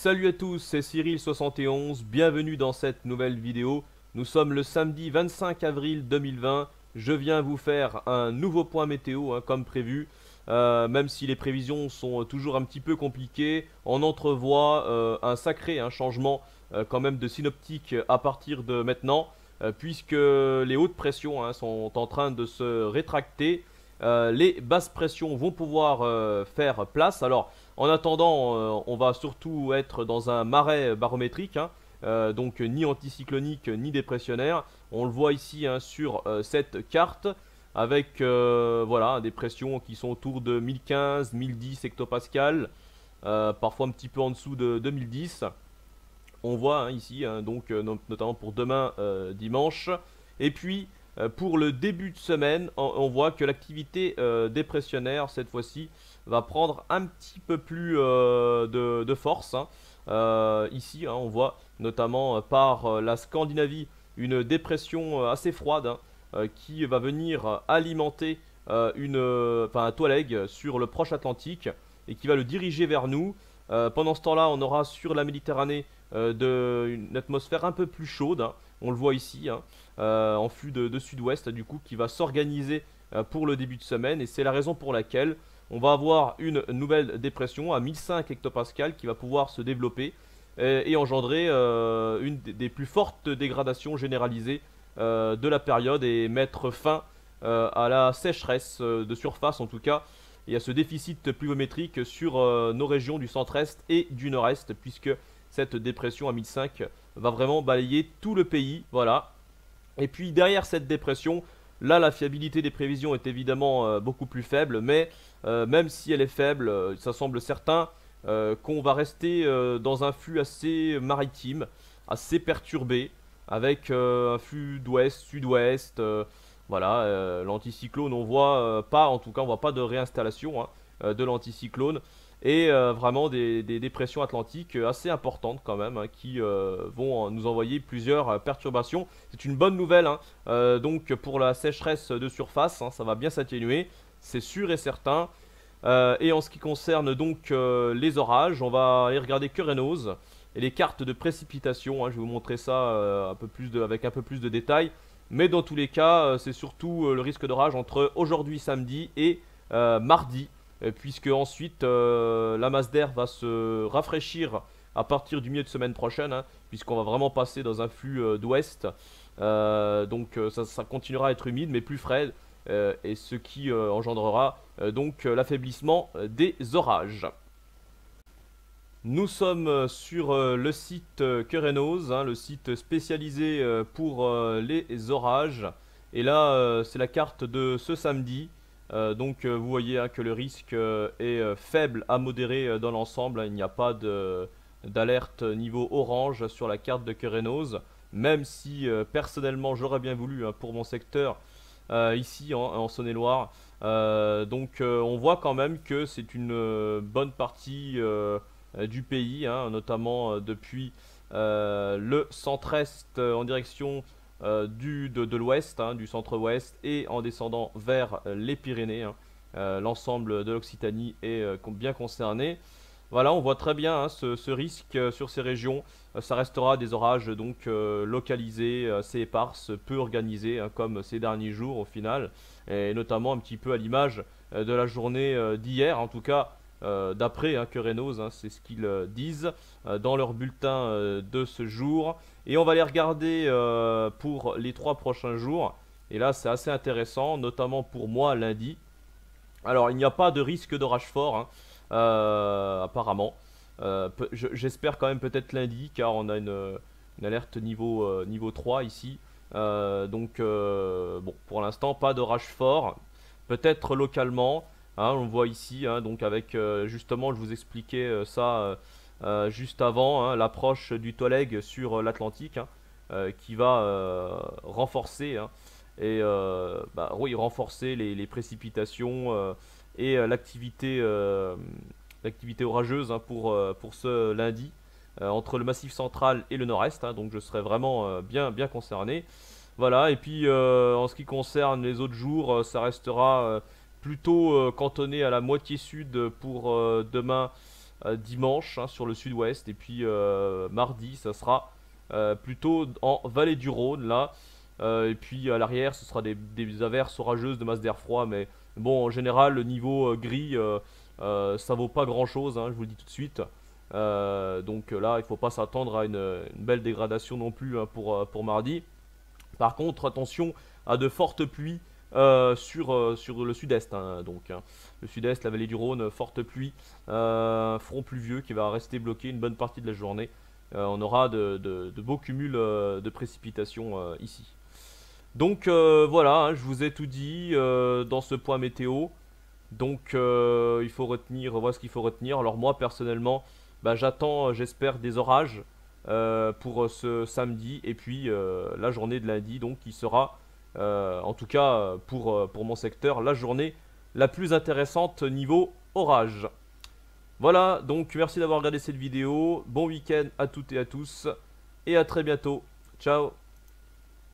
Salut à tous, c'est Cyril71, bienvenue dans cette nouvelle vidéo. Nous sommes le samedi 25 avril 2020, je viens vous faire un nouveau point météo comme prévu. Même si les prévisions sont toujours un petit peu compliquées, on entrevoit un sacré changement quand même de synoptique à partir de maintenant, puisque les hautes pressions sont en train de se rétracter. Les basses pressions vont pouvoir faire place. Alors, en attendant, on va surtout être dans un marais barométrique, donc ni anticyclonique ni dépressionnaire. On le voit ici sur cette carte, avec voilà, des pressions qui sont autour de 1015, 1010 hectopascales, parfois un petit peu en dessous de 2010. On voit ici, donc notamment pour demain dimanche. Et puis pour le début de semaine, on voit que l'activité dépressionnaire cette fois-ci va prendre un petit peu plus de force. Ici, on voit notamment par la Scandinavie une dépression assez froide qui va venir alimenter un toileg sur le proche Atlantique et qui va le diriger vers nous. Pendant ce temps-là, on aura sur la Méditerranée une atmosphère un peu plus chaude. On le voit ici, en flux de sud-ouest, du coup, qui va s'organiser pour le début de semaine. Et c'est la raison pour laquelle on va avoir une nouvelle dépression à 1005 hectopascales qui va pouvoir se développer et engendrer une des plus fortes dégradations généralisées de la période et mettre fin à la sécheresse de surface en tout cas, et à ce déficit pluviométrique sur nos régions du centre-est et du nord-est, puisque cette dépression à 1005 va vraiment balayer tout le pays. Voilà. Et puis derrière cette dépression, là la fiabilité des prévisions est évidemment beaucoup plus faible, mais même si elle est faible, ça semble certain qu'on va rester dans un flux assez maritime, assez perturbé, avec un flux d'ouest, sud-ouest. Voilà, l'anticyclone, on voit pas, en tout cas, on voit pas de réinstallation de l'anticyclone. Et vraiment des dépressions atlantiques assez importantes quand même, qui vont nous envoyer plusieurs perturbations. C'est une bonne nouvelle, donc pour la sécheresse de surface, ça va bien s'atténuer, c'est sûr et certain. Et en ce qui concerne donc les orages, on va aller regarder Kerenoz et les cartes de précipitation. Je vais vous montrer ça avec un peu plus de détails. Mais dans tous les cas, c'est surtout le risque d'orage entre aujourd'hui samedi et mardi, puisque ensuite la masse d'air va se rafraîchir à partir du milieu de semaine prochaine, puisqu'on va vraiment passer dans un flux d'ouest. Donc ça continuera à être humide mais plus frais, et ce qui engendrera donc l'affaiblissement des orages. Nous sommes sur le site Kerenoz, le site spécialisé pour les orages. Et là, c'est la carte de ce samedi. Donc vous voyez que le risque est faible à modéré dans l'ensemble. Il n'y a pas d'alerte niveau orange sur la carte de Kerenoz. Même si personnellement j'aurais bien voulu pour mon secteur ici en Saône-et-Loire. Donc on voit quand même que c'est une bonne partie du pays, notamment depuis le centre-est en direction de l'ouest, du centre-ouest, et en descendant vers les Pyrénées. L'ensemble de l'Occitanie est bien concerné. Voilà, on voit très bien ce risque sur ces régions. Ça restera des orages donc localisés, assez éparses, peu organisés, comme ces derniers jours au final, et notamment un petit peu à l'image de la journée d'hier, en tout cas d'après Kerenoz, c'est ce qu'ils disent dans leur bulletin de ce jour. Et on va les regarder pour les 3 prochains jours. Et là, c'est assez intéressant, notamment pour moi lundi. Alors, il n'y a pas de risque d'orage fort, apparemment. J'espère quand même peut-être lundi, car on a une alerte niveau 3 ici. Donc, bon, pour l'instant, pas d'orage fort. Peut-être localement. On le voit ici, donc avec justement, je vous expliquais ça juste avant, l'approche du Toleg sur l'Atlantique, qui va renforcer oui, renforcer les précipitations et l'activité orageuse pour ce lundi entre le Massif central et le nord-est. Donc je serai vraiment bien concerné. Voilà, et puis en ce qui concerne les autres jours, ça restera plutôt cantonné à la moitié sud pour demain dimanche, hein, sur le sud-ouest. Et puis mardi, ça sera plutôt en vallée du Rhône, là. Et puis à l'arrière, ce sera des averses orageuses de masse d'air froid. Mais bon, en général, le niveau gris, ça vaut pas grand-chose, hein, je vous le dis tout de suite. Donc là, il ne faut pas s'attendre à une belle dégradation non plus, hein, pour mardi. Par contre, attention à de fortes pluies sur le sud-est, hein, donc hein. Le sud-est, la vallée du Rhône, fortes pluies, front pluvieux qui va rester bloqué une bonne partie de la journée. On aura de beaux cumuls de précipitations ici. Donc voilà, hein, je vous ai tout dit dans ce point météo. Donc il faut retenir, voilà ce qu'il faut retenir. Alors moi personnellement, bah, j'attends, j'espère des orages pour ce samedi et puis la journée de lundi, donc qui sera en tout cas pour mon secteur la journée la plus intéressante niveau orage. Voilà, donc merci d'avoir regardé cette vidéo. Bon week-end à toutes et à tous et à très bientôt. Ciao.